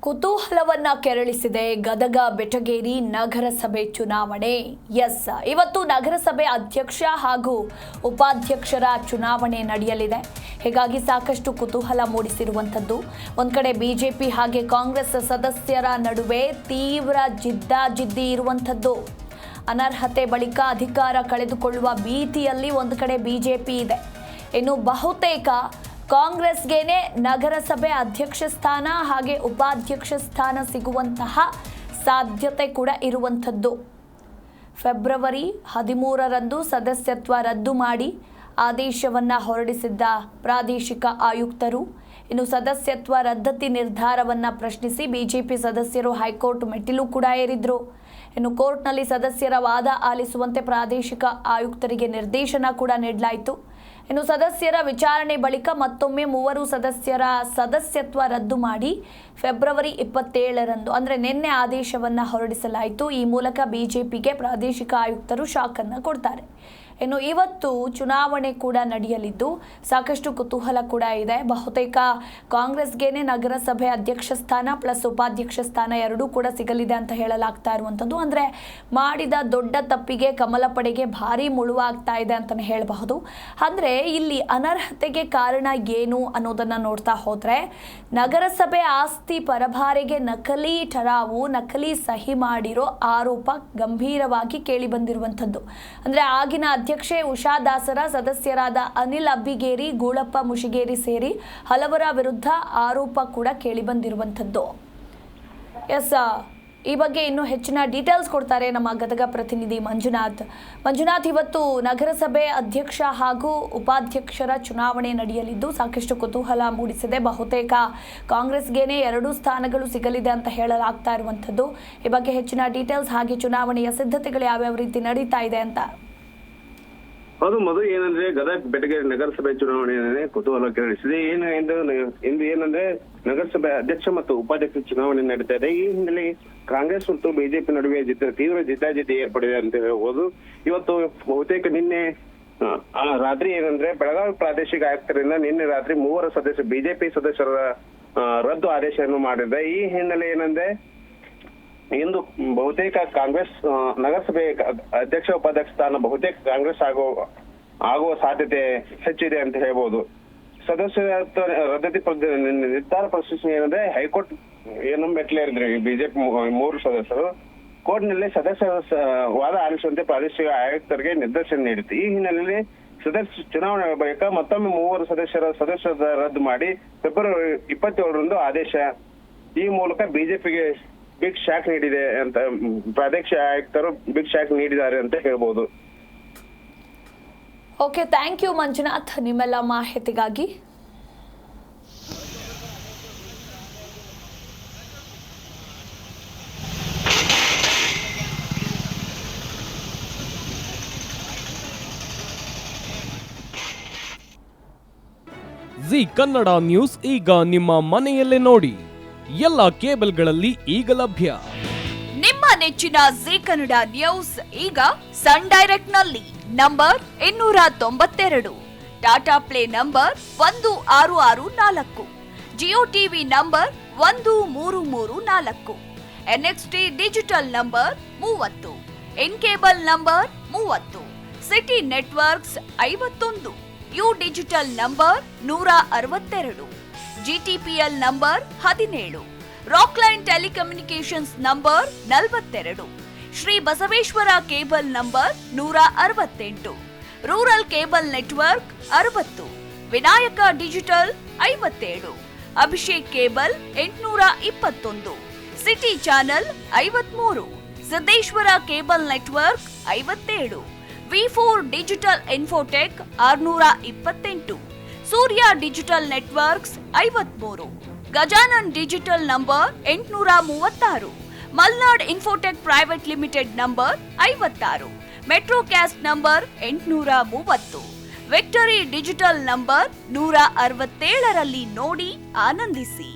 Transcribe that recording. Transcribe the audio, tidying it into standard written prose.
ಕುತೂಹಲವನ್ನ ಕೆರಳಿಸಿದೆ ಗದಗ ಬೆಟಗೇರಿ ನಗರಸಭೆ ಚುನಾವಣೆ. ಇವತ್ತು ನಗರಸಭೆ ಅಧ್ಯಕ್ಷ ಹಾಗೂ ಉಪಾಧ್ಯಕ್ಷರ ಚುನಾವಣೆ ನಡೆಯಲಿದೆ. ಹೀಗಾಗಿ ಸಾಕಷ್ಟು ಕುತೂಹಲ ಮೂಡಿಸಿರುವಂಥದ್ದು. ಒಂದು ಕಡೆ ಬಿಜೆಪಿ ಹಾಗೆ ಕಾಂಗ್ರೆಸ್ ಸದಸ್ಯರ ನಡುವೆ ತೀವ್ರ ಜಿದ್ದಾಜಿದ್ದಿ ಇರುವಂಥದ್ದು. ಅನರ್ಹತೆ ಬಳಿಕ ಅಧಿಕಾರ ಕಳೆದುಕೊಳ್ಳುವ ಭೀತಿಯಲ್ಲಿ ಒಂದು ಕಡೆ ಬಿಜೆಪಿ ಇದೆ. ಇನ್ನು ಬಹುತೇಕ ಕಾಂಗ್ರೆಸ್ಗೇನೆ ನಗರಸಭೆ ಅಧ್ಯಕ್ಷ ಸ್ಥಾನ ಹಾಗೆ ಉಪಾಧ್ಯಕ್ಷ ಸ್ಥಾನ ಸಿಗುವಂತಹ ಸಾಧ್ಯತೆ ಕೂಡ ಇರುವಂಥದ್ದು. ಫೆಬ್ರವರಿ 13ರಂದು ಸದಸ್ಯತ್ವ ರದ್ದು ಮಾಡಿ ಆದೇಶವನ್ನು ಹೊರಡಿಸಿದ್ದ ಪ್ರಾದೇಶಿಕ ಆಯುಕ್ತರು ಇನ್ನು ಸದಸ್ಯತ್ವ ರದ್ದತಿ ನಿರ್ಧಾರವನ್ನು ಪ್ರಶ್ನಿಸಿ ಬಿಜೆಪಿ ಸದಸ್ಯರು ಹೈಕೋರ್ಟ್ ಮೆಟ್ಟಿಲು ಕೂಡ ಏರಿದ್ರು. ಇನ್ನು ಕೋರ್ಟ್ನಲ್ಲಿ ಸದಸ್ಯರ ವಾದ ಆಲಿಸುವಂತೆ ಪ್ರಾದೇಶಿಕ ಆಯುಕ್ತರಿಗೆ ನಿರ್ದೇಶನ ಕೂಡ ನೀಡಲಾಯಿತು. ಇನ್ನು ಸದಸ್ಯರ ವಿಚಾರಣೆ ಬಳಿಕ ಮತ್ತೊಮ್ಮೆ 3 ಸದಸ್ಯರ ಸದಸ್ಯತ್ವ ರದ್ದು ಮಾಡಿ ಫೆಬ್ರವರಿ 27ರಂದು ಅಂದರೆ ನಿನ್ನೆ ಆದೇಶವನ್ನು ಹೊರಡಿಸಲಾಯಿತು. ಈ ಮೂಲಕ ಬಿಜೆಪಿಗೆ ಪ್ರಾದೇಶಿಕ ಆಯುಕ್ತರು ಶಾಕ್ ಅನ್ನು ಕೊಡ್ತಾರೆ. ಇನ್ನು ಇವತ್ತು ಚುನಾವಣೆ ಕೂಡ ನಡೆಯಲಿದ್ದು ಸಾಕಷ್ಟು ಕುತೂಹಲ ಕೂಡ ಇದೆ. ಬಹುತೇಕ ಕಾಂಗ್ರೆಸ್ಗೇನೆ ನಗರಸಭೆ ಅಧ್ಯಕ್ಷ ಸ್ಥಾನ ಪ್ಲಸ್ ಉಪಾಧ್ಯಕ್ಷ ಸ್ಥಾನ ಎರಡೂ ಕೂಡ ಸಿಗಲಿದೆ ಅಂತ ಹೇಳಲಾಗ್ತಾ ಇರುವಂಥದ್ದು. ಅಂದರೆ ಮಾಡಿದ ದೊಡ್ಡ ತಪ್ಪಿಗೆ ಕಮಲ ಪಡೆಗೆ ಭಾರಿ ಮುಳುವಾಗ್ತಾ ಇದೆ ಅಂತಲೇ ಹೇಳಬಹುದು. ಅಂದರೆ ಇಲ್ಲಿ ಅನರ್ಹತೆಗೆ ಕಾರಣ ಏನು ಅನ್ನೋದನ್ನು ನೋಡ್ತಾ ಹೋದರೆ ನಗರಸಭೆ ಆಸ್ತಿ ಪರಭಾರೆಗೆ ನಕಲಿ ಠರಾವು ನಕಲಿ ಸಹಿ ಮಾಡಿರೋ ಆರೋಪ ಗಂಭೀರವಾಗಿ ಕೇಳಿ ಬಂದಿರುವಂಥದ್ದು. ಅಂದರೆ ಆಗಿನ ಅಧ್ಯಕ್ಷೆ ಉಷಾ ದಾಸರ ಸದಸ್ಯರಾದ ಅನಿಲ್ ಅಬ್ಬಿಗೇರಿ ಗೂಳಪ್ಪ ಮುಷಿಗೇರಿ ಸೇರಿ ಹಲವರ ವಿರುದ್ಧ ಆರೋಪ ಕೂಡ ಕೇಳಿ ಬಂದಿರುವಂಥದ್ದು. ಈ ಬಗ್ಗೆ ಇನ್ನೂ ಹೆಚ್ಚಿನ ಡೀಟೇಲ್ಸ್ ಕೊಡ್ತಾರೆ ನಮ್ಮ ಗದಗ ಪ್ರತಿನಿಧಿ ಮಂಜುನಾಥ್. ಇವತ್ತು ನಗರಸಭೆ ಅಧ್ಯಕ್ಷ ಹಾಗೂ ಉಪಾಧ್ಯಕ್ಷರ ಚುನಾವಣೆ ನಡೆಯಲಿದ್ದು ಸಾಕಷ್ಟು ಕುತೂಹಲ ಮೂಡಿಸಿದೆ. ಬಹುತೇಕ ಕಾಂಗ್ರೆಸ್ಗೇನೆ 2 ಸ್ಥಾನಗಳು ಸಿಗಲಿದೆ ಅಂತ ಹೇಳಲಾಗ್ತಾ ಇರುವಂಥದ್ದು. ಈ ಬಗ್ಗೆ ಹೆಚ್ಚಿನ ಡೀಟೇಲ್ಸ್ ಹಾಗೆ ಚುನಾವಣೆಯ ಸಿದ್ಧತೆಗಳು ಯಾವ್ಯಾವ ರೀತಿ ನಡೀತಾ ಇದೆ ಅಂತ. ಅದು ಮೊದಲು ಏನಂದ್ರೆ ಗದಗ ಬೆಟಗೇರಿ ನಗರಸಭೆ ಚುನಾವಣೆ ಕುತೂಹಲ ಕೆರಳಿಸಿದೆ. ಇಂದು ಏನಂದ್ರೆ ನಗರಸಭೆ ಅಧ್ಯಕ್ಷ ಮತ್ತು ಉಪಾಧ್ಯಕ್ಷ ಚುನಾವಣೆ ನಡೀತಾ ಇದೆ. ಈ ಹಿನ್ನೆಲೆ ಕಾಂಗ್ರೆಸ್ ಮತ್ತು ಬಿಜೆಪಿ ನಡುವೆ ತೀವ್ರ ಜಿದ್ದಾಜಿದ್ದಿ ಏರ್ಪಡಿದೆ ಅಂತ ಹೇಳ್ಬೋದು. ಇವತ್ತು ಬಹುತೇಕ ನಿನ್ನೆ ರಾತ್ರಿ ಏನಂದ್ರೆ ಬೆಳಗಾವಿ ಪ್ರಾದೇಶಿಕ ಆಯುಕ್ತರಿಂದ ನಿನ್ನೆ ರಾತ್ರಿ 3 ಸದಸ್ಯ ಬಿಜೆಪಿ ಸದಸ್ಯರ ರದ್ದು ಆದೇಶವನ್ನು ಮಾಡಿದೆ. ಈ ಹಿನ್ನೆಲೆ ಏನಂದ್ರೆ ಇಂದು ಬಹುತೇಕ ಕಾಂಗ್ರೆಸ್ ನಗರಸಭೆ ಅಧ್ಯಕ್ಷ ಉಪಾಧ್ಯಕ್ಷ ಸ್ಥಾನ ಬಹುತೇಕ ಕಾಂಗ್ರೆಸ್ ಆಗುವ ಸಾಧ್ಯತೆ ಹೆಚ್ಚಿದೆ ಅಂತ ಹೇಳ್ಬೋದು. ಸದಸ್ಯತ್ವ ರದ್ದತಿ ನಿರ್ಧಾರ ಪ್ರಶ್ನಿಸಿ ಏನಂದ್ರೆ ಹೈಕೋರ್ಟ್ ಏನು ಮೆಟ್ಲೇರಿದ್ರು ಬಿಜೆಪಿ 3 ಸದಸ್ಯರು ಕೋರ್ಟ್ ನಲ್ಲಿ ಸದಸ್ಯರ ವಾದ ಆಲಿಸುವಂತೆ ಪ್ರಾದೇಶಿಕ ಆಯುಕ್ತರಿಗೆ ನಿರ್ದೇಶನ ನೀಡಿತು. ಈ ಹಿನ್ನೆಲೆಯಲ್ಲಿ ಸದಸ್ಯ ಚುನಾವಣೆ ಬಳಿಕ ಮತ್ತೊಮ್ಮೆ 3 ಸದಸ್ಯರ ರದ್ದು ಮಾಡಿ ಫೆಬ್ರವರಿ 27ರಂದು ಆದೇಶ. ಈ ಮೂಲಕ ಬಿಜೆಪಿಗೆ ಬಿಗ್ ಶಾಕ್ ನೀಡಿದೆ ಅಂತ ಪ್ರಾದೇಶಿಕ ಆಯುಕ್ತರು ಬಿಗ್ ಶಾಕ್ ನೀಡಿದ್ದಾರೆ ಅಂತ ಹೇಳ್ಬೋದು. ಓಕೆ, ಥ್ಯಾಂಕ್ ಯು ಮಂಜುನಾಥ್ ನಿಮ್ಮೆಲ್ಲ ಮಾಹಿತಿಗಾಗಿ. ಜಿ ಕನ್ನಡ ನ್ಯೂಸ್ ಈಗ ನಿಮ್ಮ ಮನೆಯಲ್ಲೇ ನೋಡಿ. ಎಲ್ಲ ಕೇಬಲ್ಗಳಲ್ಲಿ ಈಗ ಲಭ್ಯ. ನಿಮ್ಮ ನೆಚ್ಚಿನ ಜಿ ಕನ್ನಡ ನ್ಯೂಸ್ ಈಗ ಸನ್ ಡೈರೆಕ್ಟ್ ನಲ್ಲಿ number 292, Tata play number 1664, Jio TV number 1334, NXT digital number 30, in cable number 30, city networks 51, U digital number 162, GTPL number 17, Rockline telecommunications number 42, Shri Basaveshwara cable number 168, rural cable network 60, Vinayaka digital 57, Abhishek cable 821, city channel 53, Siddeshwara cable network 57, ವಿ4 digital infotech 628, Surya digital networks 53, Gajanan digital number 836, Malnad infotech private limited number 56, Metrocast number 830, victory digital number 167ರಲ್ಲಿ ನೋಡಿ ಆನಂದಿಸಿ.